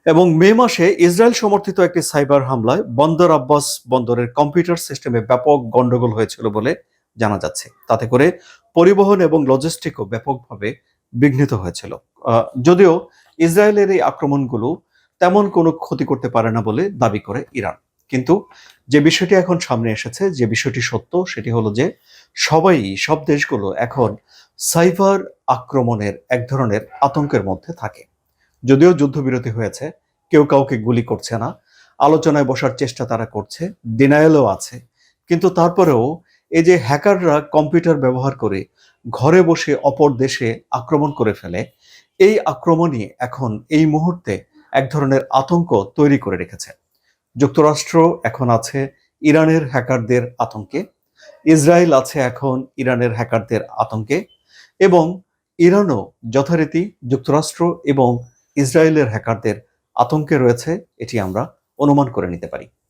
এবং মে মাসে ইসরায়েল সমর্থিত একটি সাইবার হামলায় বন্দর আব্বাস বন্দরের কম্পিউটার সিস্টেমে ব্যাপক গন্ডগোল হয়েছিল বলে জানা যাচ্ছে। তাতে করে পরিবহন এবং লজিস্টিকও ব্যাপকভাবে বিঘ্নিত হয়েছিল। যদিও ইসরায়েলের এই আক্রমণগুলো তেমন কোনো ক্ষতি করতে পারে না বলে দাবি করে ইরান। কিন্তু যে বিষয়টি এখন সামনে এসেছে, যে বিষয়টি সত্য, সেটি হলো যে সব দেশগুলো এখন সাইবার আক্রমণের এক ধরনের আতঙ্কের মধ্যে থাকে। যদিও যুদ্ধবিরতি হয়েছে, কেউ কাউকে গুলি করছে না, আলোচনায় বসার চেষ্টা তারা করছে, ডিনায়ালও আছে, কিন্তু তারপরেও এই যে হ্যাকাররা কম্পিউটার ব্যবহার করে ঘরে বসে অপর দেশে আক্রমণ করে ফেলে, এই আক্রমণই এখন এই মুহূর্তে এক ধরনের আতঙ্ক তৈরি করে রেখেছে। যুক্তরাষ্ট্র এখন আছে ইরানের হ্যাকারদের আতঙ্কে, ইসরায়েল আছে এখন ইরানের হ্যাকারদের আতঙ্কে, এবং ইরানও যথারীতি যুক্তরাষ্ট্র এবং ইসরায়েলের হ্যাকারদের আতঙ্কে রয়েছে, এটি আমরা অনুমান করে নিতে পারি।